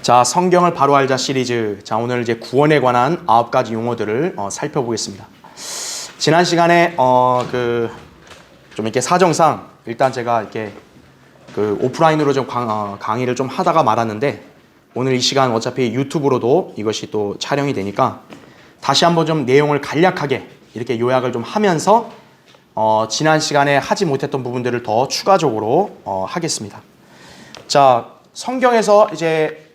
자, 성경을 바로 알자 시리즈. 자, 오늘 이제 구원에 관한 9가지 용어들을 살펴보겠습니다. 지난 시간에 좀 이렇게 사정상 일단 제가 이렇게 오프라인으로 좀 강의를 좀 하다가 말았는데, 오늘 이 시간 어차피 유튜브로도 이것이 또 촬영이 되니까 다시 한번 좀 내용을 간략하게 이렇게 요약을 좀 하면서 지난 시간에 하지 못했던 부분들을 더 추가적으로 하겠습니다. 자, 성경에서 이제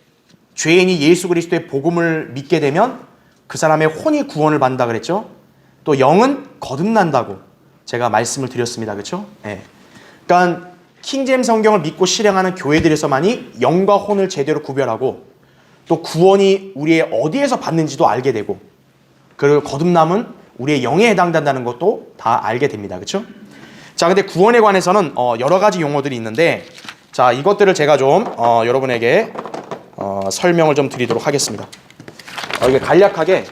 죄인이 예수 그리스도의 복음을 믿게 되면 그 사람의 혼이 구원을 받는다 그랬죠. 또 영은 거듭난다고 제가 말씀을 드렸습니다. 그렇죠? 네. 그러니까 킹제임스 성경을 믿고 실행하는 교회들에서만이 영과 혼을 제대로 구별하고, 또 구원이 우리의 어디에서 받는지도 알게 되고, 그리고 거듭남은 우리의 영에 해당된다는 것도 다 알게 됩니다. 그렇죠? 자, 근데 구원에 관해서는 여러 가지 용어들이 있는데, 자, 이것들을 제가 좀 여러분에게 설명을 좀 드리도록 하겠습니다. 이게 간략하게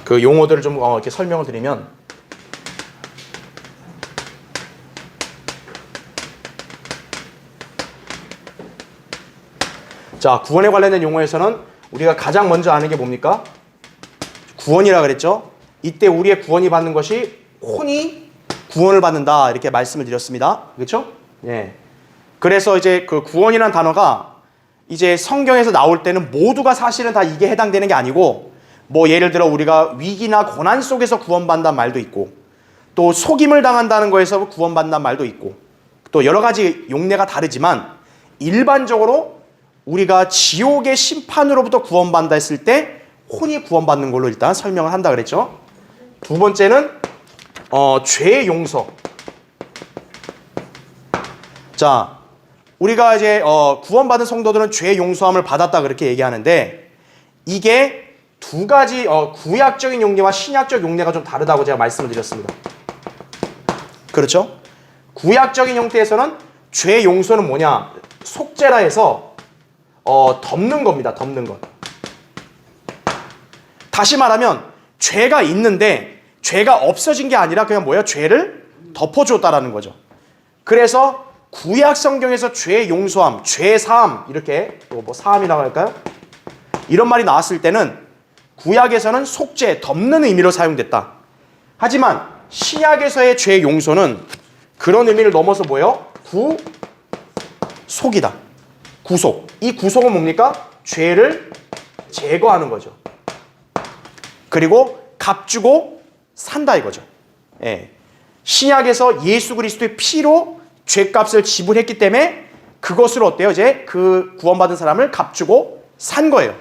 그 용어들을 좀 이렇게 설명을 드리면, 자, 구원에 관련된 용어에서는 우리가 가장 먼저 아는 게 뭡니까? 구원이라 그랬죠. 이때 우리의 구원이 받는 것이 혼이 구원을 받는다, 이렇게 말씀을 드렸습니다. 그렇죠? 예. 그래서 이제 그 구원이라는 단어가 이제 성경에서 나올 때는 모두가 사실은 다 이게 해당되는 게 아니고, 뭐 예를 들어 우리가 위기나 고난 속에서 구원받는다는 말도 있고, 또 속임을 당한다는 거에서 구원받는다는 말도 있고, 또 여러 가지 용례가 다르지만 일반적으로 우리가 지옥의 심판으로부터 구원받는다 했을 때 혼이 구원받는 걸로 일단 설명을 한다 그랬죠. 두 번째는 죄의 용서. 자, 우리가 이제 구원받은 성도들은 죄의 용서함을 받았다 그렇게 얘기하는데, 이게 두 가지 구약적인 용례와 신약적 용례가 좀 다르다고 제가 말씀을 드렸습니다. 그렇죠? 구약적인 형태에서는 죄 용서는 뭐냐? 속죄라 해서 덮는 겁니다. 덮는 것. 다시 말하면 죄가 있는데 죄가 없어진 게 아니라 그냥 뭐야? 죄를 덮어줬다라는 거죠. 그래서 구약 성경에서 죄 용서함, 죄 사함, 이렇게 뭐 사함이라고 할까요? 이런 말이 나왔을 때는 구약에서는 속죄, 덮는 의미로 사용됐다. 하지만 신약에서의 죄 용서는 그런 의미를 넘어서 뭐예요? 구속이다. 구속. 이 구속은 뭡니까? 죄를 제거하는 거죠. 그리고 값주고 산다 이거죠. 예. 신약에서 예수 그리스도의 피로 죄값을 지불했기 때문에 그것을 어때요? 이제 그 구원받은 사람을 값주고 산 거예요.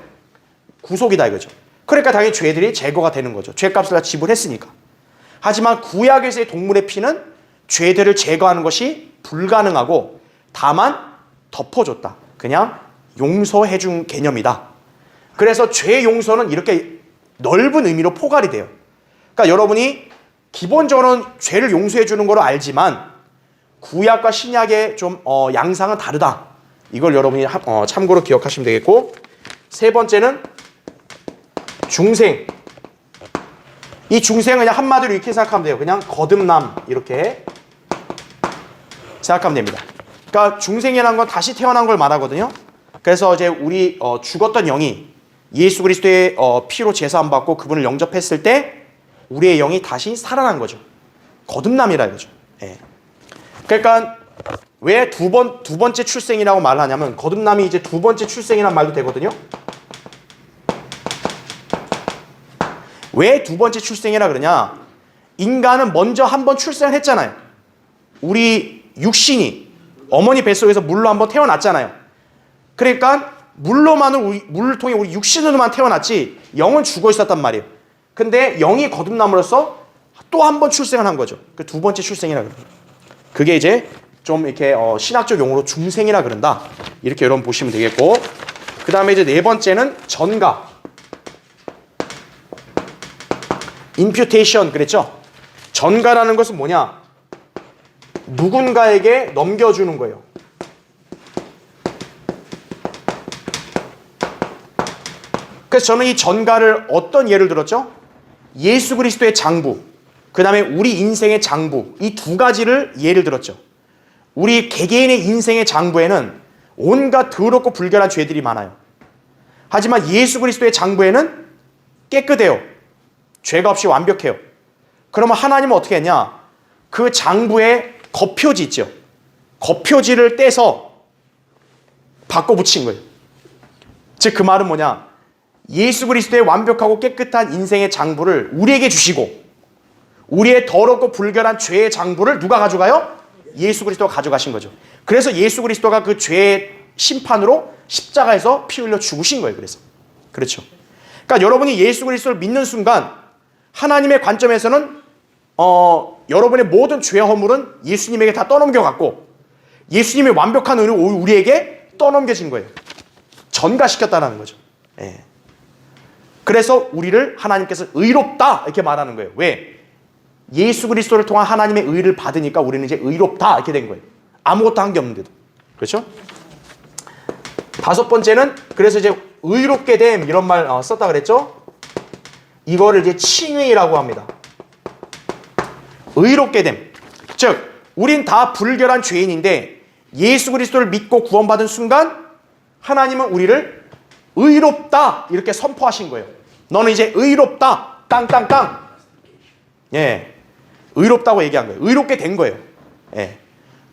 구속이다 이거죠. 그러니까 당연히 죄들이 제거가 되는 거죠. 죄값을 다 지불했으니까. 하지만 구약에서의 동물의 피는 죄들을 제거하는 것이 불가능하고 다만 덮어줬다. 그냥 용서해준 개념이다. 그래서 죄 용서는 이렇게 넓은 의미로 포괄이 돼요. 그러니까 여러분이 기본적으로는 죄를 용서해주는 걸로 알지만 구약과 신약의 좀 양상은 다르다. 이걸 여러분이 참고로 기억하시면 되겠고, 세 번째는 중생. 이 중생은 그냥 한마디로 이렇게 생각하면 돼요. 그냥 거듭남, 이렇게 생각하면 됩니다. 그러니까 중생이라는 건 다시 태어난 걸 말하거든요. 그래서 이제 우리 죽었던 영이 예수 그리스도의 피로 제사함 받고 그분을 영접했을 때 우리의 영이 다시 살아난 거죠. 거듭남이라 이거죠. 예. 그러니까 왜 두 번째 출생이라고 말하냐면, 거듭남이 이제 두 번째 출생이란 말도 되거든요. 왜 두 번째 출생이라 그러냐? 인간은 먼저 한 번 출생을 했잖아요. 우리 육신이 어머니 뱃속에서 물로 한번 태어났잖아요. 그러니까 물을 통해 우리 육신으로만 태어났지 영은 죽어 있었단 말이에요. 근데 영이 거듭남으로써 또 한 번 출생을 한 거죠. 그 두 번째 출생이라 그래요. 그게 이제 좀 이렇게 신학적 용어로 중생이라 그런다. 이렇게 여러분 보시면 되겠고, 그 다음에 이제 네 번째는 전가. 임퓨테이션 그랬죠? 전가라는 것은 뭐냐? 누군가에게 넘겨주는 거예요. 그래서 저는 이 전가를 어떤 예를 들었죠? 예수 그리스도의 장부, 그 다음에 우리 인생의 장부, 이 두 가지를 예를 들었죠. 우리 개개인의 인생의 장부에는 온갖 더럽고 불결한 죄들이 많아요. 하지만 예수 그리스도의 장부에는 깨끗해요. 죄가 없이 완벽해요. 그러면 하나님은 어떻게 했냐? 그 장부에 겉표지 있죠. 겉표지를 떼서 바꿔 붙인 거예요. 즉 그 말은 뭐냐? 예수 그리스도의 완벽하고 깨끗한 인생의 장부를 우리에게 주시고 우리의 더럽고 불결한 죄의 장부를 누가 가져가요? 예수 그리스도가 가져가신 거죠. 그래서 예수 그리스도가 그 죄의 심판으로 십자가에서 피 흘려 죽으신 거예요. 그래서 그렇죠. 그러니까 여러분이 예수 그리스도를 믿는 순간 하나님의 관점에서는 여러분의 모든 죄와 허물은 예수님에게 다 떠넘겨갔고 예수님의 완벽한 은혜를 우리에게 떠넘겨진 거예요. 전가시켰다는 거죠. 예. 그래서 우리를 하나님께서 의롭다 이렇게 말하는 거예요. 왜? 예수 그리스도를 통한 하나님의 의를 받으니까 우리는 이제 의롭다 이렇게 된 거예요. 아무것도 한 게 없는데도. 그렇죠? 다섯 번째는 그래서 이제 의롭게 됨 이런 말 썼다 그랬죠? 이거를 이제 칭의라고 합니다. 의롭게 됨. 즉 우린 다 불결한 죄인인데 예수 그리스도를 믿고 구원받은 순간 하나님은 우리를 의롭다 이렇게 선포하신 거예요. 너는 이제 의롭다 땅땅땅. 예, 의롭다고 얘기한 거예요. 의롭게 된 거예요. 예.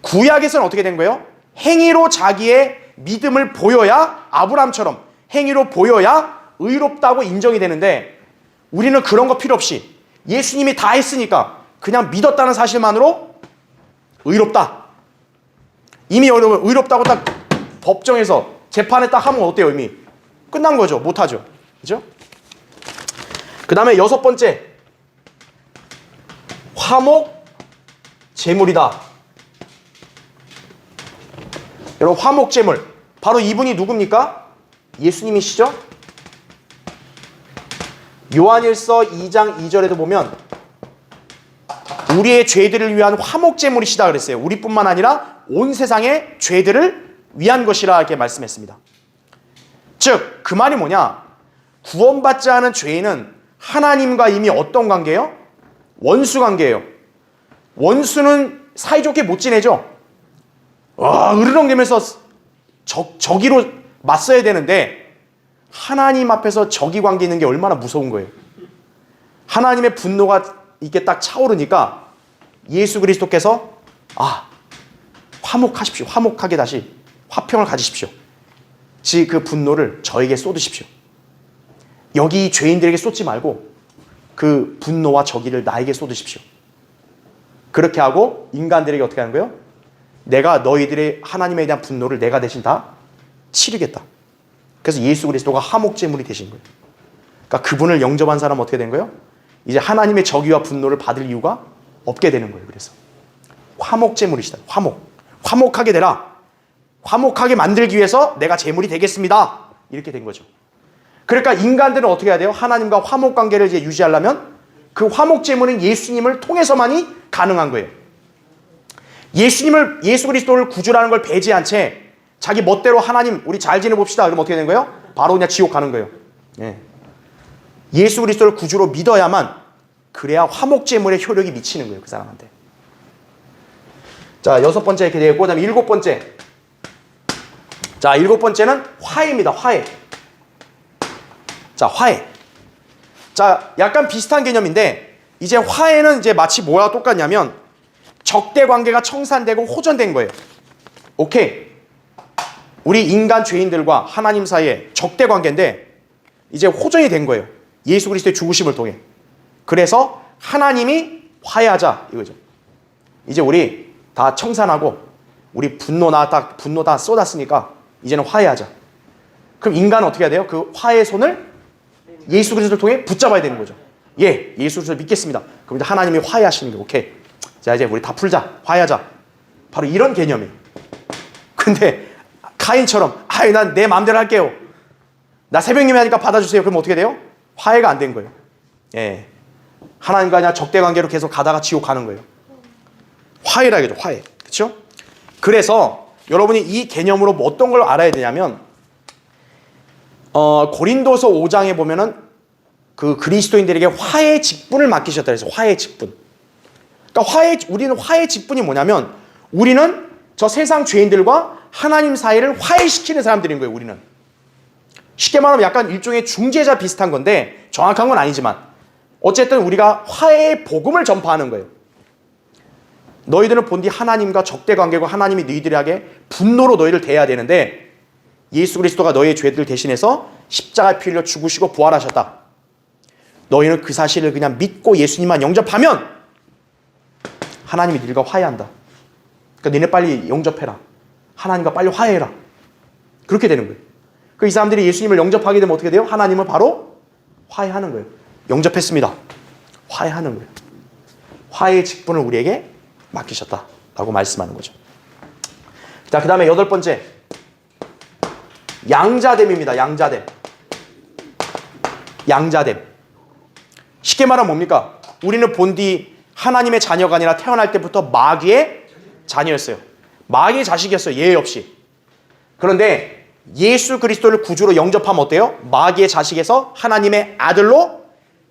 구약에서는 어떻게 된 거예요? 행위로 자기의 믿음을 보여야 아브라함처럼 행위로 보여야 의롭다고 인정이 되는데 우리는 그런 거 필요 없이 예수님이 다 했으니까 그냥 믿었다는 사실만으로 의롭다. 이미 여러분 의롭다고 딱 법정에서 재판에 딱 하면 어때요? 이미 끝난 거죠. 못하죠. 그죠? 그 다음에 여섯 번째 화목 제물이다. 여러분 화목 제물 바로 이분이 누굽니까? 예수님이시죠? 요한일서 2장 2절에도 보면 우리의 죄들을 위한 화목 제물이시다 그랬어요. 우리뿐만 아니라 온 세상의 죄들을 위한 것이라 이렇게 말씀했습니다. 즉 그 말이 뭐냐? 구원받지 않은 죄인은 하나님과 이미 어떤 관계예요? 원수 관계예요. 원수는 사이좋게 못 지내죠. 으르렁대면서 적이로 맞서야 되는데 하나님 앞에서 적이 관계 있는 게 얼마나 무서운 거예요. 하나님의 분노가 이렇게 딱 차오르니까 예수 그리스도께서 화목하십시오. 화목하게 다시 화평을 가지십시오. 그 분노를 저에게 쏟으십시오. 여기 죄인들에게 쏟지 말고 그 분노와 저기를 나에게 쏟으십시오. 그렇게 하고 인간들에게 어떻게 하는 거예요? 내가 너희들의 하나님에 대한 분노를 내가 대신 다 치르겠다. 그래서 예수 그리스도가 화목제물이 되신 거예요. 그러니까 그분을 영접한 사람은 어떻게 된 거예요? 이제 하나님의 저기와 분노를 받을 이유가 없게 되는 거예요. 그래서 화목제물이시다. 화목하게 되라. 화목하게 만들기 위해서 내가 제물이 되겠습니다. 이렇게 된 거죠. 그러니까 인간들은 어떻게 해야 돼요? 하나님과 화목 관계를 이제 유지하려면 그 화목 제물은 예수님을 통해서만이 가능한 거예요. 예수 그리스도를 구주라는 걸 배제한 채 자기 멋대로 하나님 우리 잘 지내봅시다. 그러면 어떻게 되는 거예요? 바로 그냥 지옥 가는 거예요. 예. 예수 그리스도를 구주로 믿어야만 그래야 화목 제물의 효력이 미치는 거예요. 그 사람한테. 자, 여섯 번째 이렇게 되겠고, 그다음에 일곱 번째. 자, 일곱 번째는 화해입니다. 화해. 자, 화해. 자, 약간 비슷한 개념인데 이제 화해는 이제 마치 뭐와 똑같냐면 적대 관계가 청산되고 호전된 거예요. 오케이. 우리 인간 죄인들과 하나님 사이에 적대 관계인데 이제 호전이 된 거예요. 예수 그리스도의 죽으심을 통해. 그래서 하나님이 화해하자 이거죠. 이제 우리 다 청산하고 우리 분노 다 쏟았으니까 이제는 화해하자. 그럼 인간은 어떻게 해야 돼요? 그 화해의 손을 예수 그리스도를 통해 붙잡아야 되는 거죠. 예, 예수 그리스도를 믿겠습니다. 그럼 이제 하나님이 화해하시는 게 오케이. 자, 이제 우리 다 풀자. 화해하자. 바로 이런 개념이에요. 근데 가인처럼 난 내 마음대로 할게요. 나 새벽 예배 하니까 받아주세요. 그럼 어떻게 돼요? 화해가 안 된 거예요. 예, 하나님과 그냥 적대관계로 계속 가다가 지옥 가는 거예요. 화해라 이거죠. 화해. 그렇죠? 그래서 여러분이 이 개념으로 뭐 어떤 걸 알아야 되냐면 고린도서 5장에 보면은 그 그리스도인들에게 화해의 직분을 맡기셨다 그래서 화해의 직분. 그러니까 우리는 화해의 직분이 뭐냐면 우리는 저 세상 죄인들과 하나님 사이를 화해시키는 사람들인 거예요, 우리는. 쉽게 말하면 약간 일종의 중재자 비슷한 건데 정확한 건 아니지만 어쨌든 우리가 화해의 복음을 전파하는 거예요. 너희들은 본디 하나님과 적대 관계고 하나님이 너희들에게 분노로 너희를 대해야 되는데 예수 그리스도가 너희의 죄들 대신해서 십자가에 피 흘려 죽으시고 부활하셨다. 너희는 그 사실을 그냥 믿고 예수님만 영접하면 하나님이 너희가 화해한다. 그러니까 너네 빨리 영접해라. 하나님과 빨리 화해해라. 그렇게 되는 거예요. 그 이 사람들이 예수님을 영접하게 되면 어떻게 돼요? 하나님은 바로 화해하는 거예요. 영접했습니다. 화해하는 거예요. 화해의 직분을 우리에게 맡기셨다라고 말씀하는 거죠. 자, 그 다음에 8번째. 양자됨입니다. 양자됨. 양자됨. 쉽게 말하면 뭡니까? 우리는 본디 하나님의 자녀가 아니라 태어날 때부터 마귀의 자녀였어요. 마귀의 자식이었어요. 예외 없이. 그런데 예수 그리스도를 구주로 영접하면 어때요? 마귀의 자식에서 하나님의 아들로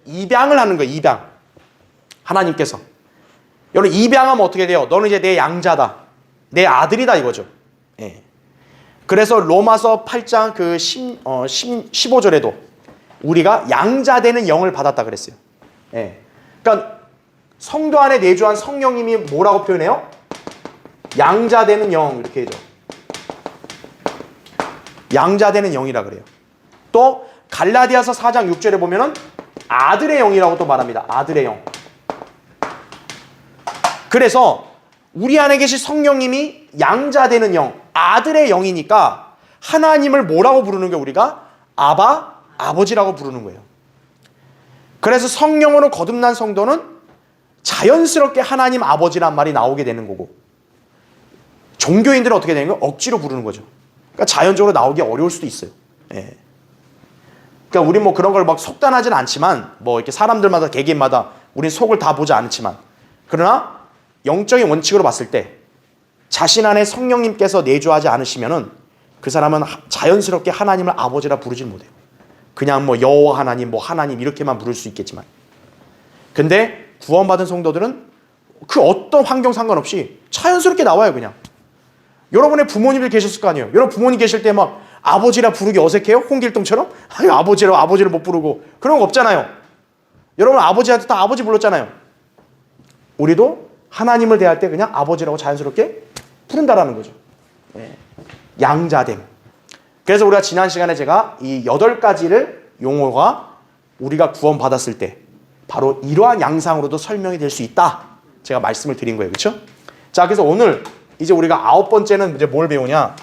입양을 하는 거예요. 입양. 하나님께서. 여러분 입양하면 어떻게 돼요? 너는 이제 내 양자다. 내 아들이다 이거죠. 예. 그래서 로마서 8장 그 15절에도 우리가 양자되는 영을 받았다 그랬어요. 예. 그러니까 성도 안에 내주한 성령님이 뭐라고 표현해요? 양자되는 영 이렇게 해줘. 양자되는 영이라 그래요. 또 갈라디아서 4장 6절에 보면은 아들의 영이라고 또 말합니다. 아들의 영. 그래서 우리 안에 계신 성령님이 양자되는 영, 아들의 영이니까 하나님을 뭐라고 부르는 거예요? 우리가 아바, 아버지라고 부르는 거예요. 그래서 성령으로 거듭난 성도는 자연스럽게 하나님 아버지란 말이 나오게 되는 거고 종교인들은 어떻게 되는 거예요? 억지로 부르는 거죠. 그러니까 자연적으로 나오기 어려울 수도 있어요. 예. 그러니까 우리 뭐 그런 걸 막 속단하진 않지만 뭐 이렇게 사람들마다 개개인마다 우린 속을 다 보지 않지만 그러나 영적인 원칙으로 봤을 때 자신 안에 성령님께서 내주하지 않으시면은 그 사람은 자연스럽게 하나님을 아버지라 부르질 못해요. 그냥 뭐 여호와 하나님, 뭐 하나님 이렇게만 부를 수 있겠지만 근데 구원받은 성도들은 그 어떤 환경 상관없이 자연스럽게 나와요. 그냥 여러분의 부모님들 계셨을 거 아니에요. 여러분 부모님 계실 때 막 아버지라 부르기 어색해요? 홍길동처럼? 아버지를 못 부르고 그런 거 없잖아요. 여러분 아버지한테 다 아버지 불렀잖아요. 우리도 하나님을 대할 때 그냥 아버지라고 자연스럽게 부른다라는 거죠. 예. 양자됨. 그래서 우리가 지난 시간에 제가 이 8가지를 용어가 우리가 구원받았을 때 바로 이러한 양상으로도 설명이 될 수 있다. 제가 말씀을 드린 거예요. 그렇죠? 자, 그래서 오늘 이제 우리가 9번째는 이제 뭘 배우냐?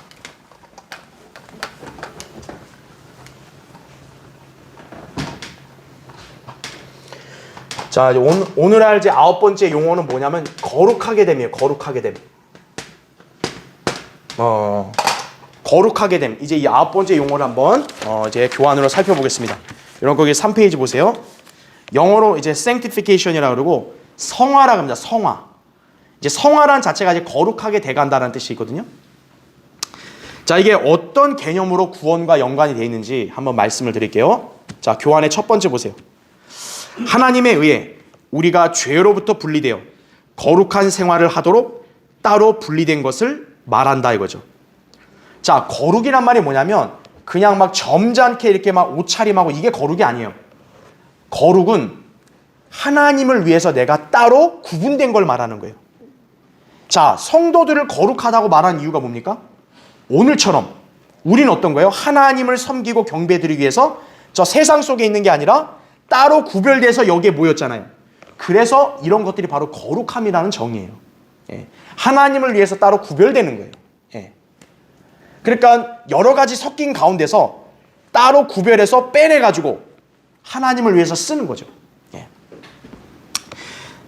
자, 오늘 할 이제 9번째 용어는 뭐냐면 거룩하게 됨이에요. 거룩하게 됨. 거룩하게 됨. 이제 이 9번째 용어를 한번 이제 교환으로 살펴보겠습니다. 여러분 거기 3페이지 보세요. 영어로 이제 sanctification이라고 그러고 성화라고 합니다. 성화. 이제 성화란 자체가 이제 거룩하게 돼간다는 뜻이 있거든요. 자, 이게 어떤 개념으로 구원과 연관이 되어 있는지 한번 말씀을 드릴게요. 자, 교환의 첫 번째 보세요. 하나님에 의해 우리가 죄로부터 분리되어 거룩한 생활을 하도록 따로 분리된 것을 말한다 이거죠. 자, 거룩이란 말이 뭐냐면 그냥 막 점잖게 이렇게 막 옷차림하고 이게 거룩이 아니에요. 거룩은 하나님을 위해서 내가 따로 구분된 걸 말하는 거예요. 자, 성도들을 거룩하다고 말하는 이유가 뭡니까? 오늘처럼 우리는 어떤 거예요? 하나님을 섬기고 경배드리기 위해서 저 세상 속에 있는 게 아니라 따로 구별돼서 여기에 모였잖아요. 그래서 이런 것들이 바로 거룩함이라는 정의예요. 예. 하나님을 위해서 따로 구별되는 거예요. 예. 그러니까 여러 가지 섞인 가운데서 따로 구별해서 빼내가지고 하나님을 위해서 쓰는 거죠. 예.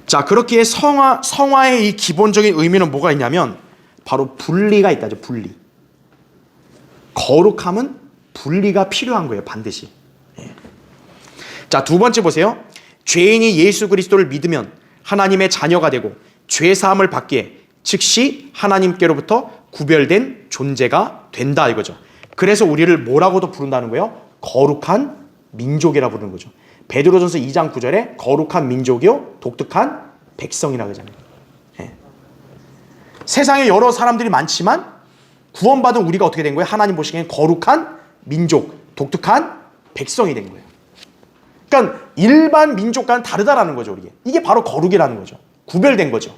자, 그렇기에 성화의 이 기본적인 의미는 뭐가 있냐면 바로 분리가 있다죠. 분리. 거룩함은 분리가 필요한 거예요. 반드시. 예. 자, 두 번째 보세요. 죄인이 예수 그리스도를 믿으면 하나님의 자녀가 되고 죄 사함을 받기에 즉시 하나님께로부터 구별된 존재가 된다 이거죠. 그래서 우리를 뭐라고도 부른다는 거예요? 거룩한 민족이라 부르는 거죠. 베드로전서 2장 9절에 거룩한 민족이요 독특한 백성이라 그러잖아요. 예. 세상에 여러 사람들이 많지만 구원받은 우리가 어떻게 된 거예요? 하나님 보시기엔 거룩한 민족, 독특한 백성이 된 거예요. 그러니까 일반 민족과는 다르다라는 거죠. 이게 바로 거룩이라는 거죠. 구별된 거죠.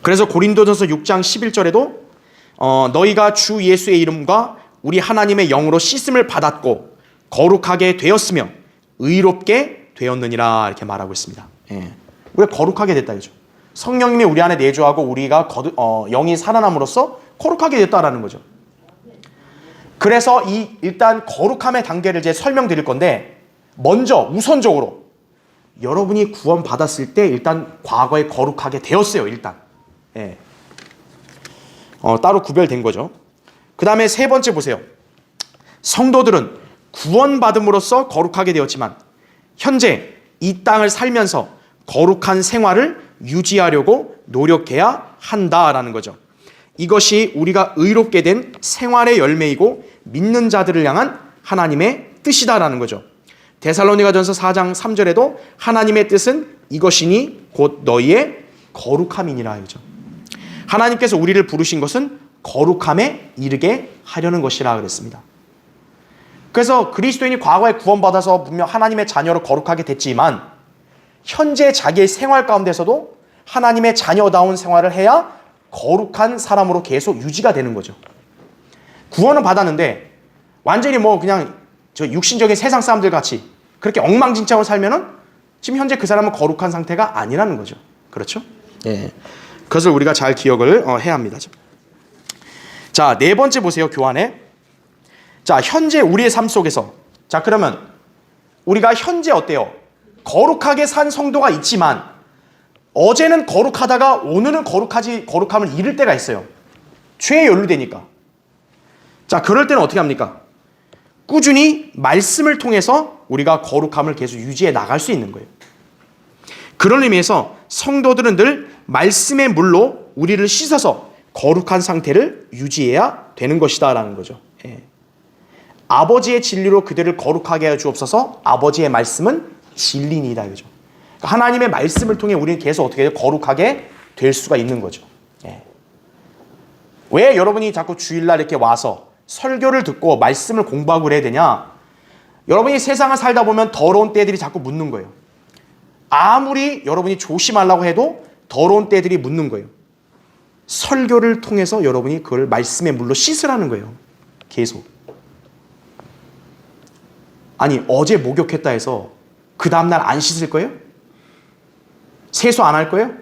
그래서 고린도전서 6장 11절에도 너희가 주 예수의 이름과 우리 하나님의 영으로 씻음을 받았고 거룩하게 되었으며 의롭게 되었느니라 이렇게 말하고 있습니다. 예. 우리가 거룩하게 됐다 이죠. 성령님이 우리 안에 내주하고 우리가 영이 살아남으로써 거룩하게 됐다라는 거죠. 그래서 일단 거룩함의 단계를 이제 설명드릴 건데, 먼저 우선적으로 여러분이 구원 받았을 때 일단 과거에 거룩하게 되었어요. 일단 예. 따로 구별된 거죠. 그 다음에 세 번째 보세요. 성도들은 구원받음으로써 거룩하게 되었지만 현재 이 땅을 살면서 거룩한 생활을 유지하려고 노력해야 한다라는 거죠. 이것이 우리가 의롭게 된 생활의 열매이고 믿는 자들을 향한 하나님의 뜻이다라는 거죠. 데살로니가전서 4장 3절에도 하나님의 뜻은 이것이니 곧 너희의 거룩함이니라 하죠. 하나님께서 우리를 부르신 것은 거룩함에 이르게 하려는 것이라 그랬습니다. 그래서 그리스도인이 과거에 구원받아서 분명 하나님의 자녀로 거룩하게 됐지만 현재 자기의 생활 가운데서도 하나님의 자녀다운 생활을 해야 거룩한 사람으로 계속 유지가 되는 거죠. 구원은 받았는데 완전히 그냥 저 육신적인 세상 사람들 같이 그렇게 엉망진창으로 살면은 지금 현재 그 사람은 거룩한 상태가 아니라는 거죠. 그렇죠? 예. 그것을 우리가 잘 기억을 해야 합니다. 자, 네 번째 보세요. 교환에. 자, 현재 우리의 삶 속에서, 자, 그러면 우리가 현재 어때요? 거룩하게 산 성도가 있지만 어제는 거룩하다가 오늘은 거룩함을 잃을 때가 있어요. 죄에 연루되니까. 자, 그럴 때는 어떻게 합니까? 꾸준히 말씀을 통해서 우리가 거룩함을 계속 유지해 나갈 수 있는 거예요. 그런 의미에서 성도들은 늘 말씀의 물로 우리를 씻어서 거룩한 상태를 유지해야 되는 것이다 라는 거죠. 예. 아버지의 진리로 그들을 거룩하게 하여 주옵소서. 아버지의 말씀은 진리니이다 이거죠. 그러니까 하나님의 말씀을 통해 우리는 계속 어떻게 거룩하게 될 수가 있는 거죠. 예. 왜 여러분이 자꾸 주일날 이렇게 와서 설교를 듣고 말씀을 공부하고 그래야 되냐? 여러분이 세상을 살다 보면 더러운 때들이 자꾸 묻는 거예요. 아무리 여러분이 조심하려고 해도 더러운 때들이 묻는 거예요. 설교를 통해서 여러분이 그걸 말씀의 물로 씻으라는 거예요. 계속. 아니, 어제 목욕했다 해서 그 다음날 안 씻을 거예요? 세수 안 할 거예요?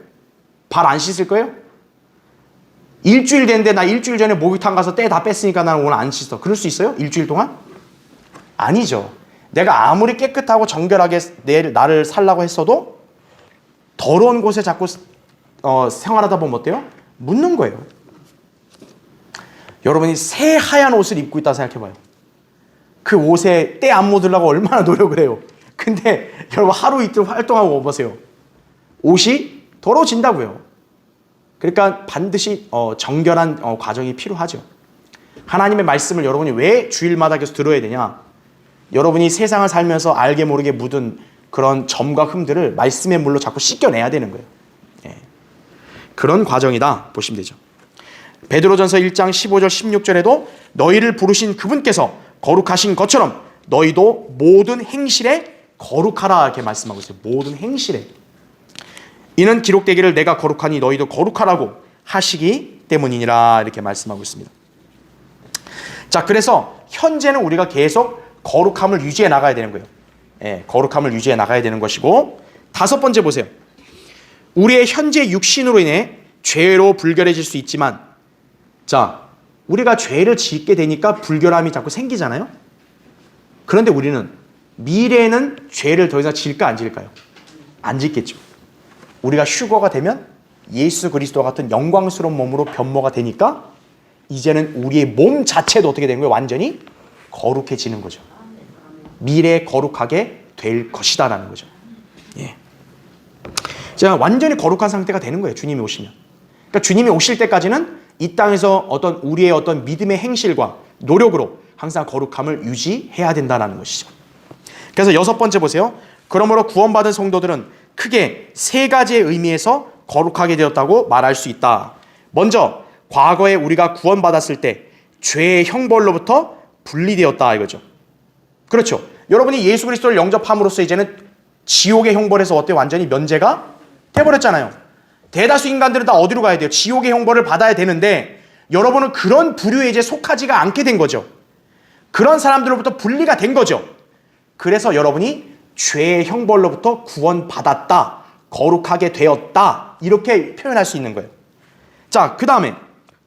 발 안 씻을 거예요? 일주일 됐는데 나 일주일 전에 목욕탕 가서 때 다 뺐으니까 나는 오늘 안 씻어. 그럴 수 있어요? 일주일 동안? 아니죠. 내가 아무리 깨끗하고 정결하게 나를 살라고 했어도 더러운 곳에 자꾸 생활하다 보면 어때요? 묻는 거예요. 여러분이 새하얀 옷을 입고 있다 생각해봐요. 그 옷에 때 안 묻으려고 얼마나 노력을 해요. 근데 여러분 하루 이틀 활동하고 보세요. 옷이 더러워진다고요. 그러니까 반드시 정결한 과정이 필요하죠. 하나님의 말씀을 여러분이 왜 주일마다 계속 들어야 되냐? 여러분이 세상을 살면서 알게 모르게 묻은 그런 점과 흠들을 말씀의 물로 자꾸 씻겨내야 되는 거예요. 예. 그런 과정이다 보시면 되죠. 베드로전서 1장 15절 16절에도 너희를 부르신 그분께서 거룩하신 것처럼 너희도 모든 행실에 거룩하라 이렇게 말씀하고 있어요. 모든 행실에. 이는 기록되기를 내가 거룩하니 너희도 거룩하라고 하시기 때문이니라 이렇게 말씀하고 있습니다. 자, 그래서 현재는 우리가 계속 거룩함을 유지해 나가야 되는 거예요. 예, 거룩함을 유지해 나가야 되는 것이고, 다섯 번째 보세요. 우리의 현재 육신으로 인해 죄로 불결해질 수 있지만, 자, 우리가 죄를 짓게 되니까 불결함이 자꾸 생기잖아요. 그런데 우리는 미래에는 죄를 더 이상 질까 안 질까요? 안 짓겠죠. 우리가 휴거가 되면 예수 그리스도와 같은 영광스러운 몸으로 변모가 되니까 이제는 우리의 몸 자체도 어떻게 되는 거예요? 완전히 거룩해지는 거죠. 미래에 거룩하게 될 것이다라는 거죠. 예. 제가 완전히 거룩한 상태가 되는 거예요. 주님이 오시면. 그러니까 주님이 오실 때까지는 이 땅에서 우리의 믿음의 행실과 노력으로 항상 거룩함을 유지해야 된다는 것이죠. 그래서 여섯 번째 보세요. 그러므로 구원받은 성도들은 크게 세 가지의 의미에서 거룩하게 되었다고 말할 수 있다. 먼저 과거에 우리가 구원받았을 때 죄의 형벌로부터 분리되었다 이거죠. 그렇죠. 여러분이 예수 그리스도를 영접함으로써 이제는 지옥의 형벌에서 어때 완전히 면제가 돼버렸잖아요. 대다수 인간들은 다 어디로 가야 돼요? 지옥의 형벌을 받아야 되는데 여러분은 그런 부류에 이제 속하지가 않게 된 거죠. 그런 사람들로부터 분리가 된 거죠. 그래서 여러분이 죄의 형벌로부터 구원받았다, 거룩하게 되었다 이렇게 표현할 수 있는 거예요. 자, 그 다음에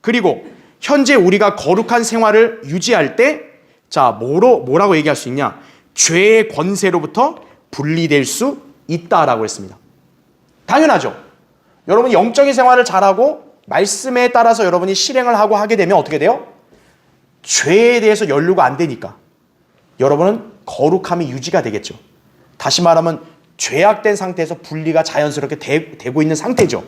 그리고 현재 우리가 거룩한 생활을 유지할 때 자, 뭐라고 얘기할 수 있냐? 죄의 권세로부터 분리될 수 있다라고 했습니다. 당연하죠. 여러분이 영적인 생활을 잘하고 말씀에 따라서 여러분이 실행을 하고 하게 되면 어떻게 돼요? 죄에 대해서 연루가 안 되니까 여러분은 거룩함이 유지가 되겠죠. 다시 말하면 죄악된 상태에서 분리가 자연스럽게 되고 있는 상태죠.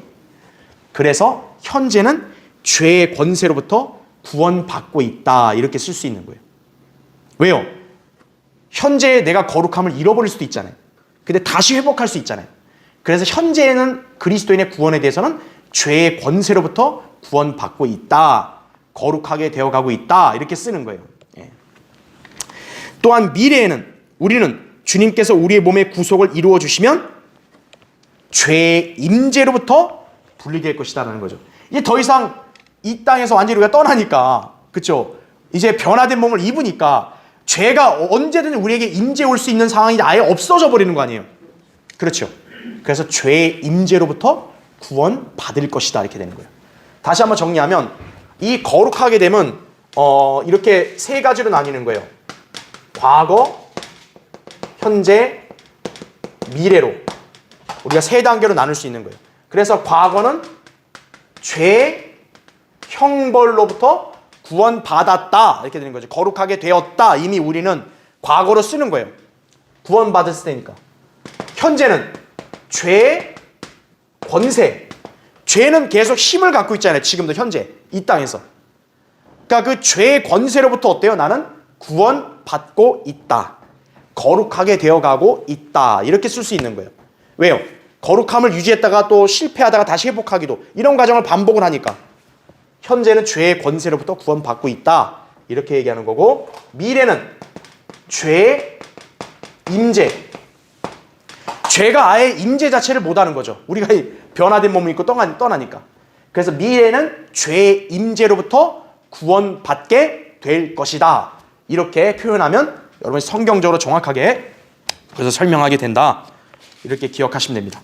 그래서 현재는 죄의 권세로부터 구원받고 있다 이렇게 쓸 수 있는 거예요. 왜요? 현재 내가 거룩함을 잃어버릴 수도 있잖아요. 근데 다시 회복할 수 있잖아요. 그래서 현재는 그리스도인의 구원에 대해서는 죄의 권세로부터 구원받고 있다. 거룩하게 되어가고 있다. 이렇게 쓰는 거예요. 예. 또한 미래에는 우리는 주님께서 우리의 몸의 구속을 이루어 주시면 죄의 임재로부터 분리될 것이다라는 거죠. 이제 더 이상 이 땅에서 완전히 우리가 떠나니까, 그렇죠? 이제 변화된 몸을 입으니까 죄가 언제든 우리에게 임재 올 수 있는 상황이 아예 없어져 버리는 거 아니에요? 그렇죠. 그래서 죄의 임재로부터 구원받을 것이다 이렇게 되는 거예요. 다시 한번 정리하면 이 거룩하게 되면 이렇게 세 가지로 나뉘는 거예요. 과거, 현재, 미래로 우리가 세 단계로 나눌 수 있는 거예요. 그래서 과거는 죄의 형벌로부터 구원받았다 이렇게 되는 거죠. 거룩하게 되었다 이미 우리는 과거로 쓰는 거예요. 구원받았을 때니까. 현재는 죄의 권세, 죄는 계속 힘을 갖고 있잖아요. 지금도 현재 이 땅에서. 그러니까 그 죄의 권세로부터 어때요? 나는 구원받고 있다. 거룩하게 되어가고 있다. 이렇게 쓸 수 있는 거예요. 왜요? 거룩함을 유지했다가 또 실패하다가 다시 회복하기도 이런 과정을 반복을 하니까 현재는 죄의 권세로부터 구원받고 있다. 이렇게 얘기하는 거고 미래는 죄의 임재. 죄가 아예 임재 자체를 못하는 거죠. 우리가 변화된 몸을 입고 떠나니까. 그래서 미래는 죄의 임재로부터 구원받게 될 것이다. 이렇게 표현하면 여러분이 성경적으로 정확하게 그래서 설명하게 된다. 이렇게 기억하시면 됩니다.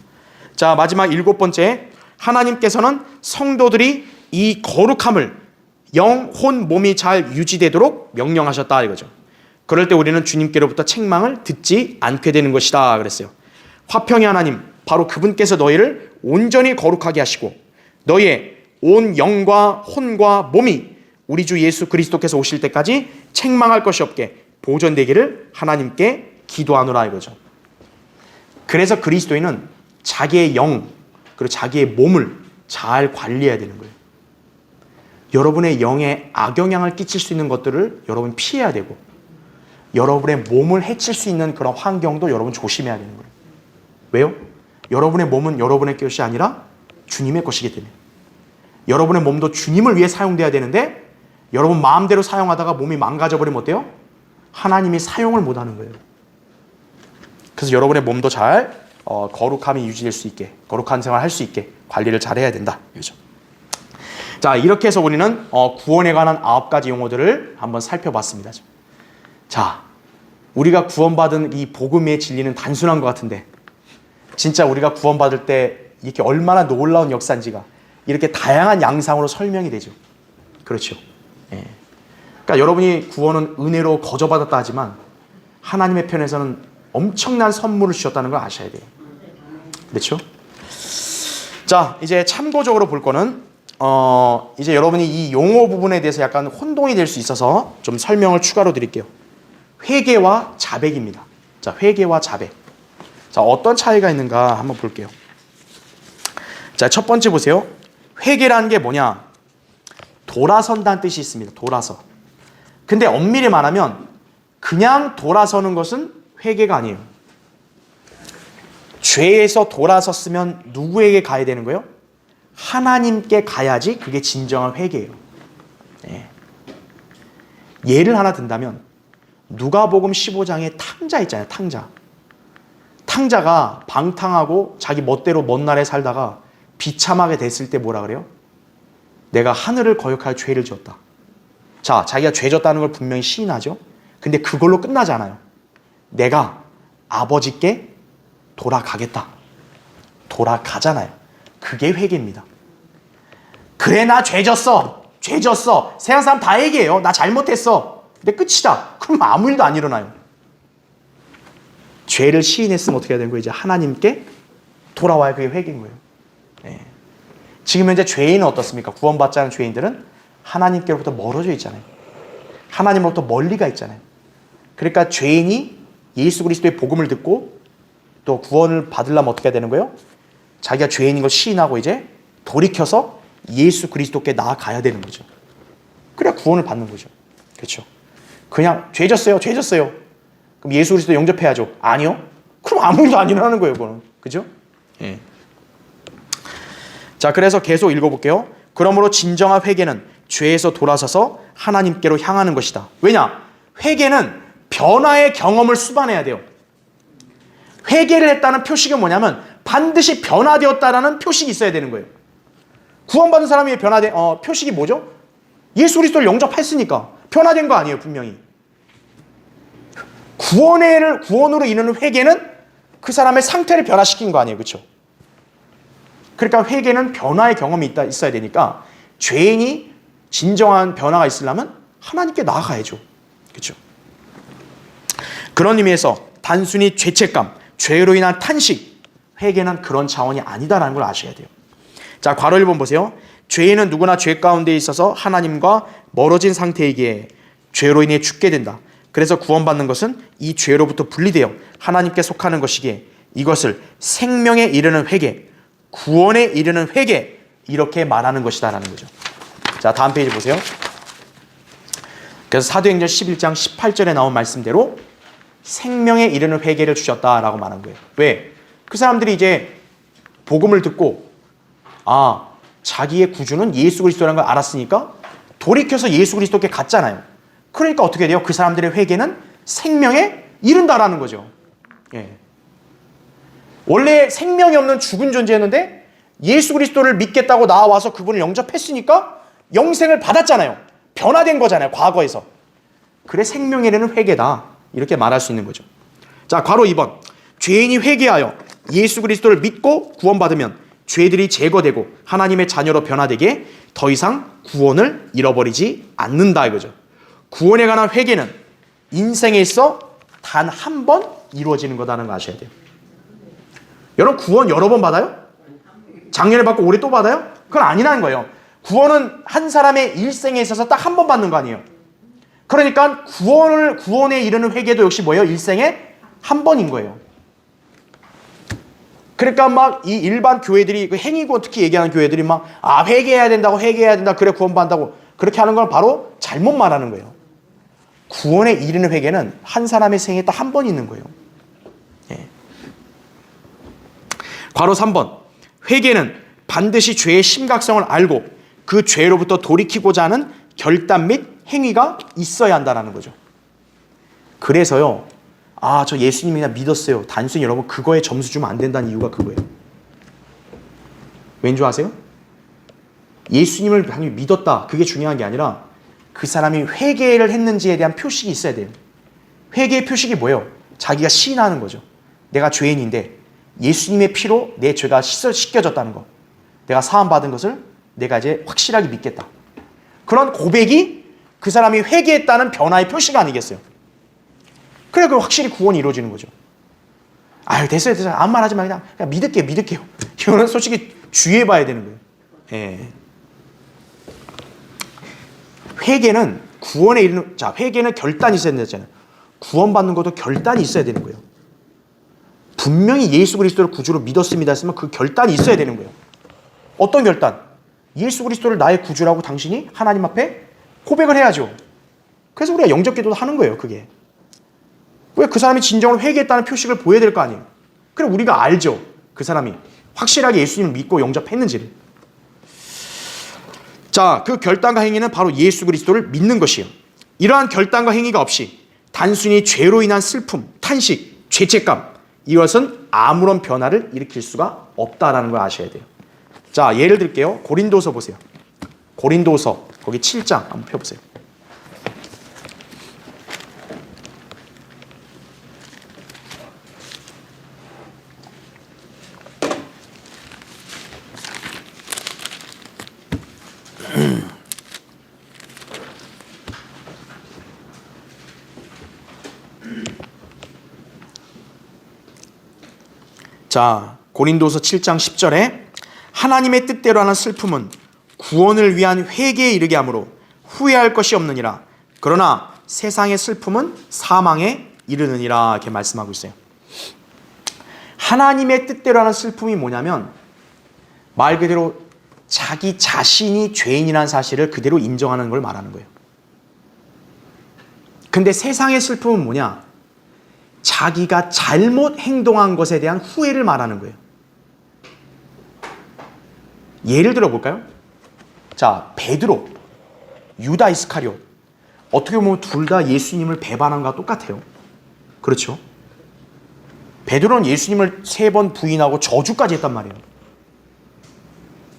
자, 마지막 7번째. 하나님께서는 성도들이 이 거룩함을 영, 혼, 몸이 잘 유지되도록 명령하셨다 이거죠. 그럴 때 우리는 주님께로부터 책망을 듣지 않게 되는 것이다 그랬어요. 화평의 하나님, 바로 그분께서 너희를 온전히 거룩하게 하시고 너희의 온 영과 혼과 몸이 우리 주 예수 그리스도께서 오실 때까지 책망할 것이 없게 보존되기를 하나님께 기도하노라 이거죠. 그래서 그리스도인은 자기의 영 그리고 자기의 몸을 잘 관리해야 되는 거예요. 여러분의 영에 악영향을 끼칠 수 있는 것들을 여러분 피해야 되고 여러분의 몸을 해칠 수 있는 그런 환경도 여러분 조심해야 되는 거예요. 왜요? 여러분의 몸은 여러분의 것이 아니라 주님의 것이기 때문에 여러분의 몸도 주님을 위해 사용돼야 되는데 여러분 마음대로 사용하다가 몸이 망가져버리면 어때요? 하나님이 사용을 못하는 거예요. 그래서 여러분의 몸도 잘 거룩함이 유지될 수 있게 거룩한 생활을 할 수 있게 관리를 잘해야 된다. 그렇죠? 자, 이렇게 해서 우리는 구원에 관한 9가지 용어들을 한번 살펴봤습니다. 자, 우리가 구원받은 이 복음의 진리는 단순한 것 같은데 진짜 우리가 구원받을 때 이렇게 얼마나 놀라운 역사인지가 이렇게 다양한 양상으로 설명이 되죠. 그렇죠. 예. 그러니까 여러분이 구원은 은혜로 거저받았다 하지만 하나님의 편에서는 엄청난 선물을 주셨다는 걸 아셔야 돼요. 그렇죠? 자, 이제 참고적으로 볼 거는 이제 여러분이 이 용어 부분에 대해서 약간 혼동이 될 수 있어서 좀 설명을 추가로 드릴게요. 회개와 자백입니다. 자, 회개와 자백. 자, 어떤 차이가 있는가 한번 볼게요. 자, 첫 번째 보세요. 회개라는 게 뭐냐? 돌아선다는 뜻이 있습니다. 돌아서. 근데 엄밀히 말하면 그냥 돌아서는 것은 회개가 아니에요. 죄에서 돌아섰으면 누구에게 가야 되는 거예요? 하나님께 가야지 그게 진정한 회개예요. 예. 예를 하나 든다면 누가복음 15장에 탕자 있잖아요. 탕자가 방탕하고 자기 멋대로 먼 나라에 살다가 비참하게 됐을 때 뭐라 그래요? 내가 하늘을 거역할 죄를 지었다. 자, 자기가 죄 졌다는 걸 분명히 시인하죠. 근데 그걸로 끝나지 않아요. 내가 아버지께 돌아가겠다. 돌아가잖아요. 그게 회개입니다. 그래, 나 죄 졌어. 세상 사람 다 얘기해요. 나 잘못했어. 근데 끝이다. 그럼 아무 일도 안 일어나요. 죄를 시인했으면 어떻게 해야 되는 거예요? 이제 하나님께 돌아와야 그게 회개인 거예요. 네. 지금 현재 죄인은 어떻습니까? 구원받지 않은 죄인들은 하나님께로부터 멀어져 있잖아요. 하나님으로부터 멀리가 있잖아요. 그러니까 죄인이 예수 그리스도의 복음을 듣고 또 구원을 받으려면 어떻게 해야 되는 거예요? 자기가 죄인인 걸 시인하고 이제 돌이켜서 예수 그리스도께 나아가야 되는 거죠. 그래야 구원을 받는 거죠. 그렇죠? 그냥 죄 졌어요. 그럼 예수 그리스도 영접해야죠. 아니요? 그럼 아무 일도 안 일어나는 거예요. 그거는. 그죠? 예. 자, 그래서 계속 읽어볼게요. 그러므로 진정한 회개는 죄에서 돌아서서 하나님께로 향하는 것이다. 왜냐? 회개는 변화의 경험을 수반해야 돼요. 회개를 했다는 표식은 뭐냐면 반드시 변화되었다라는 표식이 있어야 되는 거예요. 구원받은 사람이 표식이 뭐죠? 예수 그리스도를 영접했으니까 변화된 거 아니에요, 분명히. 구원으로 이르는 회개는 그 사람의 상태를 변화시킨 거 아니에요, 그렇죠? 그러니까 회개는 변화의 경험이 있어야 되니까 죄인이 진정한 변화가 있으려면 하나님께 나아가야죠, 그렇죠? 그런 의미에서 단순히 죄책감, 죄로 인한 탄식, 회개는 그런 차원이 아니다라는 걸 아셔야 돼요. 자, 괄호 1번 보세요. 죄인은 누구나 죄 가운데 있어서 하나님과 멀어진 상태이기에 죄로 인해 죽게 된다. 그래서 구원받는 것은 이 죄로부터 분리되어 하나님께 속하는 것이기에 이것을 생명에 이르는 회개, 구원에 이르는 회개, 이렇게 말하는 것이다라는 거죠. 자, 다음 페이지 보세요. 그래서 사도행전 11장 18절에 나온 말씀대로 생명에 이르는 회개를 주셨다라고 말한 거예요. 왜? 그 사람들이 이제 복음을 듣고 자기의 구주는 예수 그리스도라는 걸 알았으니까 돌이켜서 예수 그리스도께 갔잖아요. 그러니까 어떻게 돼요? 그 사람들의 회개는 생명에 이른다라는 거죠. 예. 원래 생명이 없는 죽은 존재였는데 예수 그리스도를 믿겠다고 나와서 그분을 영접했으니까 영생을 받았잖아요. 변화된 거잖아요, 과거에서. 그래, 생명에 이르는 회개다. 이렇게 말할 수 있는 거죠. 자, 괄호 2번. 죄인이 회개하여 예수 그리스도를 믿고 구원받으면 죄들이 제거되고 하나님의 자녀로 변화되게 더 이상 구원을 잃어버리지 않는다 이거죠. 구원에 관한 회개는 인생에 있어 단 한 번 이루어지는 거다는 거 아셔야 돼요. 여러분, 구원 여러 번 받아요? 작년에 받고 올해 또 받아요? 그건 아니라는 거예요. 구원은 한 사람의 일생에 있어서 딱 한 번 받는 거 아니에요. 그러니까 구원에 이르는 회개도 역시 뭐예요? 일생에 한 번인 거예요. 그러니까 막 이 일반 교회들이, 그 행위구원 특히 얘기하는 교회들이 막 회개해야 된다, 그래 구원받는다고 그렇게 하는 건 바로 잘못 말하는 거예요. 구원에 이르는 회개는 한 사람의 생에 딱 한 번 있는 거예요. 예. 괄호 3번. 회개는 반드시 죄의 심각성을 알고 그 죄로부터 돌이키고자 하는 결단 및 행위가 있어야 한다는 거죠. 그래서요, 저 예수님이 그냥 믿었어요. 단순히 여러분 그거에 점수 주면 안 된다는 이유가 그거예요. 왠 줄 아세요? 예수님을 당연히 믿었다, 그게 중요한 게 아니라 그 사람이 회개를 했는지에 대한 표식이 있어야 돼요. 회개의 표식이 뭐예요? 자기가 시인하는 거죠. 내가 죄인인데 예수님의 피로 내 죄가 씻겨졌다는 거, 내가 사함받은 것을 내가 이제 확실하게 믿겠다. 그런 고백이 그 사람이 회개했다는 변화의 표시가 아니겠어요? 그래, 그럼 확실히 구원이 이루어지는 거죠. 됐어요. 아무 말 하지 마. 그냥 믿을게요. 이거는 솔직히 주의해봐야 되는 거예요. 예. 회개는 구원에 이르는, 회개는 결단이 있어야 된다잖아요. 구원받는 것도 결단이 있어야 되는 거예요. 분명히 예수 그리스도를 구주로 믿었습니다 했으면 그 결단이 있어야 되는 거예요. 어떤 결단? 예수 그리스도를 나의 구주라고 당신이 하나님 앞에 고백을 해야죠. 그래서 우리가 영접기도도 하는 거예요, 그게. 왜? 그 사람이 진정으로 회개했다는 표식을 보여야 될 거 아니에요. 그럼 우리가 알죠, 그 사람이 확실하게 예수님을 믿고 영접했는지를. 자, 그 결단과 행위는 바로 예수 그리스도를 믿는 것이에요. 이러한 결단과 행위가 없이 단순히 죄로 인한 슬픔, 탄식, 죄책감, 이것은 아무런 변화를 일으킬 수가 없다라는 걸 아셔야 돼요. 자, 예를 들게요. 고린도서 보세요. 고린도서 거기 7장 한번 펴보세요. 자, 고린도서 7장 10절에 하나님의 뜻대로 하는 슬픔은 구원을 위한 회개에 이르게 하므로 후회할 것이 없느니라. 그러나 세상의 슬픔은 사망에 이르느니라. 이렇게 말씀하고 있어요. 하나님의 뜻대로 하는 슬픔이 뭐냐면 말 그대로 자기 자신이 죄인이라는 사실을 그대로 인정하는 걸 말하는 거예요. 근데 세상의 슬픔은 뭐냐? 자기가 잘못 행동한 것에 대한 후회를 말하는 거예요. 예를 들어 볼까요? 자, 베드로, 유다 이스카리옷. 어떻게 보면 둘 다 예수님을 배반한 것과 똑같아요. 그렇죠? 베드로는 예수님을 3번 부인하고 저주까지 했단 말이에요.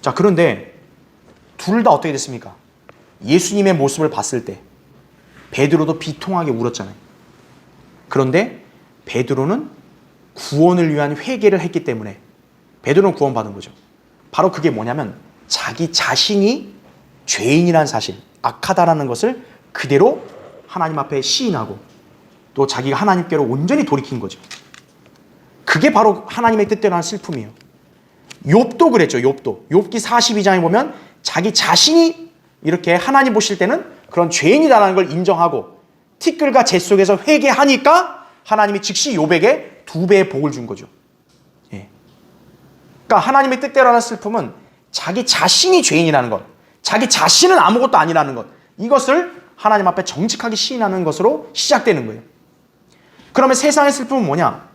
자, 그런데 둘 다 어떻게 됐습니까? 예수님의 모습을 봤을 때 베드로도 비통하게 울었잖아요. 그런데 베드로는 구원을 위한 회개를 했기 때문에 베드로는 구원받은 거죠. 바로 그게 뭐냐면 자기 자신이 죄인이라는 사실, 악하다라는 것을 그대로 하나님 앞에 시인하고 또 자기가 하나님께로 온전히 돌이킨 거죠. 그게 바로 하나님의 뜻대로 하는 슬픔이에요. 욥도 그랬죠. 욥기 42장에 보면 자기 자신이 이렇게 하나님 보실 때는 그런 죄인이라는 걸 인정하고 티끌과 재 속에서 회개하니까 하나님이 즉시 욥에게 2배의 복을 준 거죠. 예. 그러니까 하나님의 뜻대로 하는 슬픔은 자기 자신이 죄인이라는 것, 자기 자신은 아무것도 아니라는 것, 이것을 하나님 앞에 정직하게 시인하는 것으로 시작되는 거예요. 그러면 세상의 슬픔은 뭐냐?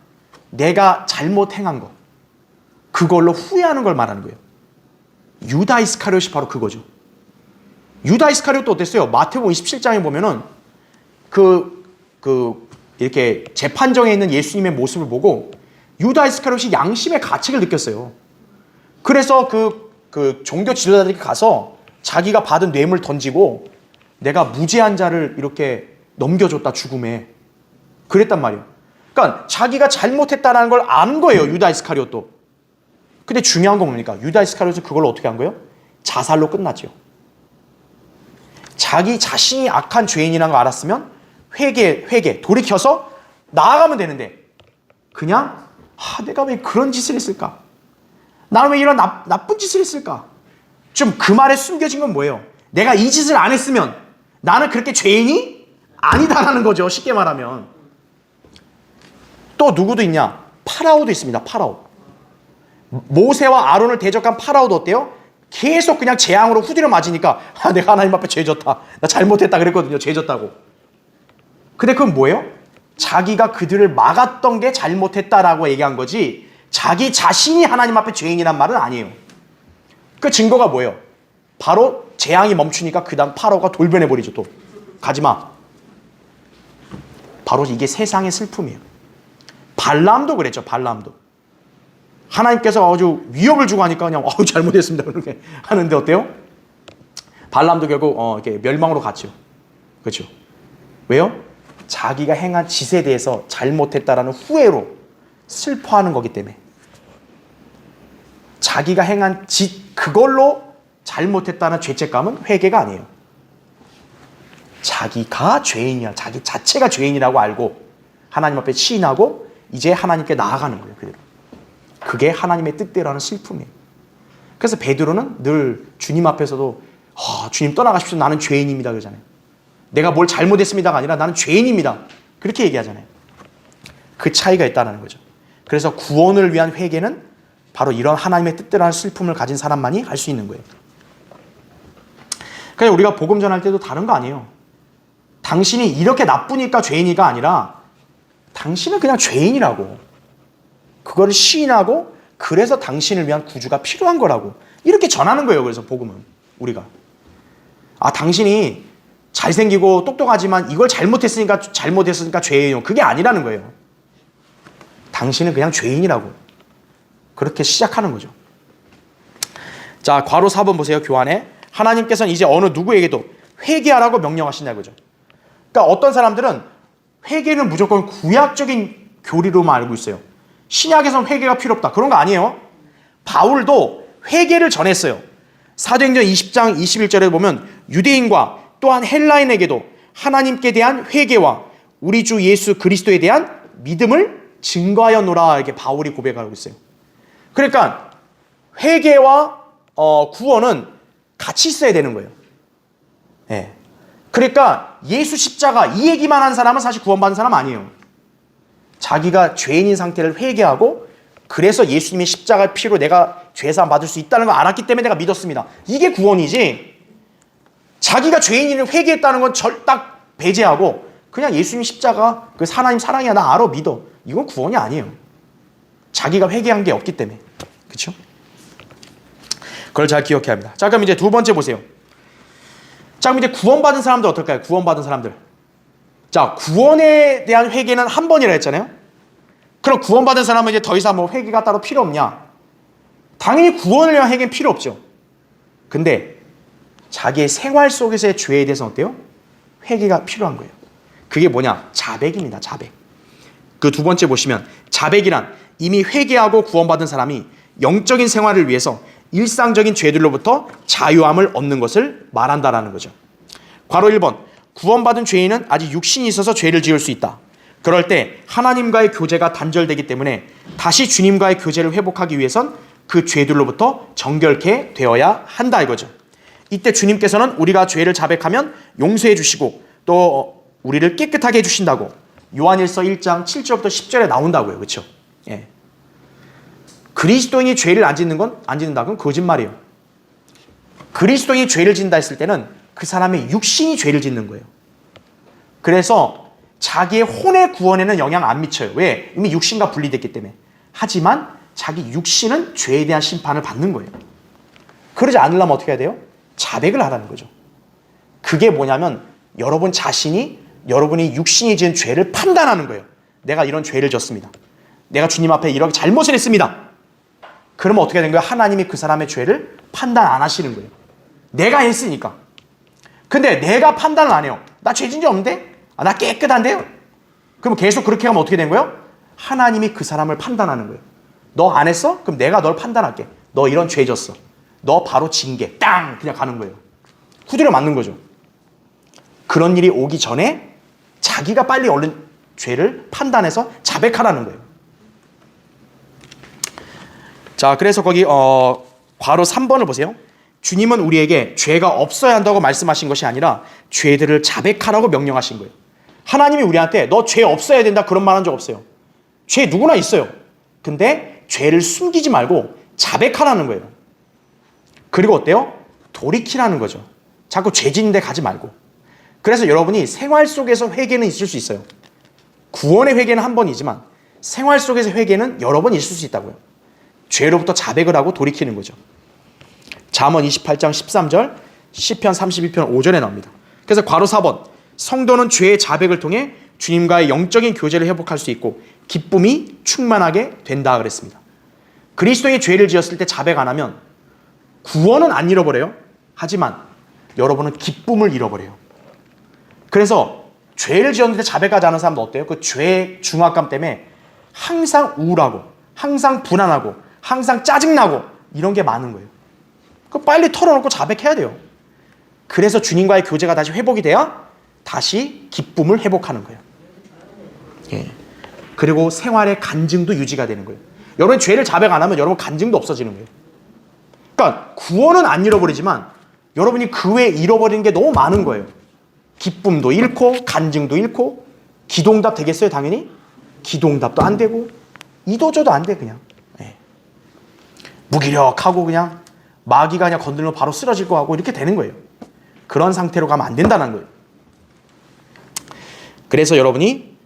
내가 잘못 행한 것, 그걸로 후회하는 걸 말하는 거예요. 유다 이스카리ot이 바로 그거죠. 유다 이스카리ot도 어땠어요? 마태복음 27장에 보면은 이렇게 재판정에 있는 예수님의 모습을 보고 유다 이스카리ot이 양심의 가책을 느꼈어요. 그래서 그 종교 지도자들이 가서 자기가 받은 뇌물 던지고 내가 무죄한 자를 이렇게 넘겨줬다, 죽음에. 그랬단 말이에요. 그러니까 자기가 잘못했다는 걸 안 거예요, 유다 이스카리ot도. 근데 중요한 건 뭡니까? 유다 이스카리ot은 그걸 어떻게 한 거예요? 자살로 끝났죠. 자기 자신이 악한 죄인이라는 걸 알았으면 회개, 돌이켜서 나아가면 되는데 그냥 내가 왜 그런 짓을 했을까? 나는 왜 이런 나쁜 짓을 했을까? 좀 그 말에 숨겨진 건 뭐예요? 내가 이 짓을 안 했으면 나는 그렇게 죄인이 아니다라는 거죠. 쉽게 말하면. 또 누구도 있냐? 파라오도 있습니다. 파라오. 모세와 아론을 대적한 파라오도 어때요? 계속 그냥 재앙으로 후디를 맞으니까 내가 하나님 앞에 죄졌다. 나 잘못했다 그랬거든요. 죄졌다고. 근데 그건 뭐예요? 자기가 그들을 막았던 게 잘못했다라고 얘기한 거지 자기 자신이 하나님 앞에 죄인이란 말은 아니에요. 그 증거가 뭐예요? 바로 재앙이 멈추니까 그 다음 파라오가 돌변해버리죠. 또 가지마. 바로 이게 세상의 슬픔이에요. 발람도 그랬죠. 발람도. 하나님께서 아주 위협을 주고 하니까 그냥 잘못했습니다. 그렇게 하는데 어때요? 발람도 결국 이렇게 멸망으로 갔죠. 그렇죠? 왜요? 자기가 행한 짓에 대해서 잘못했다라는 후회로 슬퍼하는 거기 때문에. 자기가 행한 짓 그걸로 잘못했다는 죄책감은 회개가 아니에요. 자기가 죄인이야. 자기 자체가 죄인이라고 알고 하나님 앞에 시인하고 이제 하나님께 나아가는 거예요. 그대로. 그게 하나님의 뜻대로 하는 슬픔이에요. 그래서 베드로는 늘 주님 앞에서도 주님 떠나가십시오. 나는 죄인입니다. 그러잖아요. 내가 뭘 잘못했습니다가 아니라 나는 죄인입니다. 그렇게 얘기하잖아요. 그 차이가 있다는 거죠. 그래서 구원을 위한 회개는 바로 이런 하나님의 뜻대로 하는 슬픔을 가진 사람만이 할 수 있는 거예요. 그냥 우리가 복음 전할 때도 다른 거 아니에요. 당신이 이렇게 나쁘니까 죄인이가 아니라 당신은 그냥 죄인이라고. 그거를 시인하고 그래서 당신을 위한 구주가 필요한 거라고. 이렇게 전하는 거예요. 그래서 복음은 우리가. 당신이 잘생기고 똑똑하지만 이걸 잘못했으니까 죄예요. 그게 아니라는 거예요. 당신은 그냥 죄인이라고. 그렇게 시작하는 거죠. 자, 괄호 4번 보세요. 교환에. 하나님께서는 이제 어느 누구에게도 회개하라고 명령하신다 이거죠. 그러니까 어떤 사람들은 회개는 무조건 구약적인 교리로만 알고 있어요. 신약에서는 회개가 필요 없다. 그런 거 아니에요. 바울도 회개를 전했어요. 사도행전 20장 21절에 보면 유대인과 또한 헬라인에게도 하나님께 대한 회개와 우리 주 예수 그리스도에 대한 믿음을 증거하였노라 이렇게 바울이 고백하고 있어요. 그러니까 회개와 구원은 같이 있어야 되는 거예요. 예. 그러니까 예수 십자가 이 얘기만 한 사람은 사실 구원받은 사람 아니에요. 자기가 죄인인 상태를 회개하고 그래서 예수님의 십자가 피로 내가 죄사함 받을 수 있다는 걸 알았기 때문에 내가 믿었습니다. 이게 구원이지. 자기가 죄인을 회개했다는 건 딱 배제하고 그냥 예수님 십자가 그 하나님 사랑이야 나 알아 믿어. 이건 구원이 아니에요. 자기가 회개한 게 없기 때문에. 그렇죠? 그걸 잘 기억해야 합니다. 자, 그럼 이제 두 번째 보세요. 자, 그럼 이제 구원받은 사람들 어떨까요? 구원받은 사람들. 자, 구원에 대한 회개는 한 번이라 했잖아요. 그럼 구원받은 사람은 이제 더 이상 뭐 회개가 따로 필요 없냐? 당연히 구원을 위한 회개는 필요 없죠. 근데 자기의 생활 속에서의 죄에 대해서는 어때요? 회개가 필요한 거예요. 그게 뭐냐? 자백입니다. 자백. 그 두 번째 보시면 자백이란 이미 회개하고 구원받은 사람이 영적인 생활을 위해서 일상적인 죄들로부터 자유함을 얻는 것을 말한다라는 거죠. 괄호 1번 구원받은 죄인은 아직 육신이 있어서 죄를 지을 수 있다. 그럴 때 하나님과의 교제가 단절되기 때문에 다시 주님과의 교제를 회복하기 위해선 그 죄들로부터 정결케 되어야 한다 이거죠. 이때 주님께서는 우리가 죄를 자백하면 용서해 주시고 또 우리를 깨끗하게 해주신다고 요한일서 1장 7절부터 10절에 나온다고요. 그렇죠? 예. 그리스도인이 죄를 안 짓는다 그건 거짓말이에요. 그리스도인이 죄를 짓는다 했을 때는 그 사람의 육신이 죄를 짓는 거예요. 그래서 자기의 혼의 구원에는 영향 안 미쳐요. 왜? 이미 육신과 분리됐기 때문에. 하지만 자기 육신은 죄에 대한 심판을 받는 거예요. 그러지 않으려면 어떻게 해야 돼요? 자백을 하라는 거죠. 그게 뭐냐면 여러분 자신이 여러분이 육신이 지은 죄를 판단하는 거예요. 내가 이런 죄를 졌습니다. 내가 주님 앞에 이렇게 잘못을 했습니다. 그러면 어떻게 된 거예요? 하나님이 그 사람의 죄를 판단 안 하시는 거예요. 내가 했으니까. 근데 내가 판단을 안 해요. 나 죄 진 적 없는데? 나 깨끗한데요? 그럼 계속 그렇게 하면 어떻게 된 거예요? 하나님이 그 사람을 판단하는 거예요. 너 안 했어? 그럼 내가 널 판단할게. 너 이런 죄 졌어. 너 바로 징계. 땅! 그냥 가는 거예요. 후드려 맞는 거죠. 그런 일이 오기 전에 자기가 빨리 얼른 죄를 판단해서 자백하라는 거예요. 자, 그래서 거기 괄호 3번을 보세요. 주님은 우리에게 죄가 없어야 한다고 말씀하신 것이 아니라 죄들을 자백하라고 명령하신 거예요. 하나님이 우리한테 너 죄 없어야 된다 그런 말 한 적 없어요. 죄 누구나 있어요. 근데 죄를 숨기지 말고 자백하라는 거예요. 그리고 어때요? 돌이키라는 거죠. 자꾸 죄 짓는 데 가지 말고. 그래서 여러분이 생활 속에서 회개는 있을 수 있어요. 구원의 회개는 한 번이지만 생활 속에서 회개는 여러 번 있을 수 있다고요. 죄로부터 자백을 하고 돌이키는 거죠. 잠언 28장 13절, 시편 32편 5절에 나옵니다. 그래서 괄호 4번 성도는 죄의 자백을 통해 주님과의 영적인 교제를 회복할 수 있고 기쁨이 충만하게 된다 그랬습니다. 그리스도인이 죄를 지었을 때 자백 안 하면 구원은 안 잃어버려요. 하지만 여러분은 기쁨을 잃어버려요. 그래서 죄를 지었는데 자백하지 않은 사람도 어때요? 그 죄의 중압감 때문에 항상 우울하고 항상 불안하고 항상 짜증나고 이런 게 많은 거예요. 그 빨리 털어놓고 자백해야 돼요. 그래서 주님과의 교제가 다시 회복이 돼야 다시 기쁨을 회복하는 거예요. 예. 그리고 생활의 간증도 유지가 되는 거예요. 여러분 죄를 자백 안 하면 여러분 간증도 없어지는 거예요. 그러니까 구원은 안 잃어버리지만 여러분이 그 외에 잃어버리는 게 너무 많은 거예요. 기쁨도 잃고 간증도 잃고 기도응답 되겠어요? 당연히 기도응답도 안 되고 이도저도 안 돼 그냥. 예. 무기력하고 그냥 마귀가 그냥 건들면 바로 쓰러질 거 같고 이렇게 되는 거예요. 그런 상태로 가면 안 된다는 거예요. 그래서 여러분이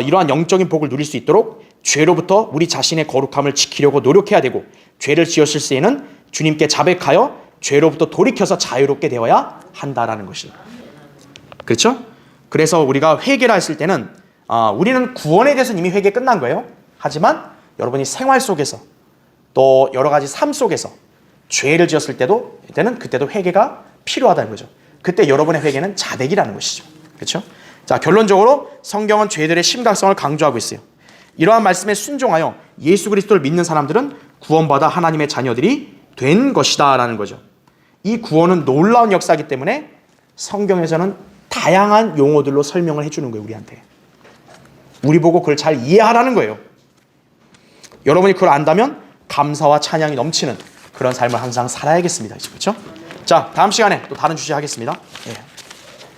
이러한 영적인 복을 누릴 수 있도록 죄로부터 우리 자신의 거룩함을 지키려고 노력해야 되고 죄를 지었을 때에는 주님께 자백하여 죄로부터 돌이켜서 자유롭게 되어야 한다라는 것이죠. 그렇죠? 그래서 우리가 회개를 했을 때는 우리는 구원에 대해서는 이미 회개 끝난 거예요. 하지만 여러분이 생활 속에서 또 여러 가지 삶 속에서 죄를 지었을 때는 그때도 회개가 필요하다는 거죠. 그때 여러분의 회개는 자백이라는 것이죠. 그렇죠? 자, 결론적으로 성경은 죄들의 심각성을 강조하고 있어요. 이러한 말씀에 순종하여 예수 그리스도를 믿는 사람들은 구원받아 하나님의 자녀들이 된 것이다 라는 거죠. 이 구원은 놀라운 역사이기 때문에 성경에서는 다양한 용어들로 설명을 해주는 거예요. 우리한테. 우리 보고 그걸 잘 이해하라는 거예요. 여러분이 그걸 안다면 감사와 찬양이 넘치는 그런 삶을 항상 살아야겠습니다. 그렇죠? 자, 다음 시간에 또 다른 주제 하겠습니다. 예.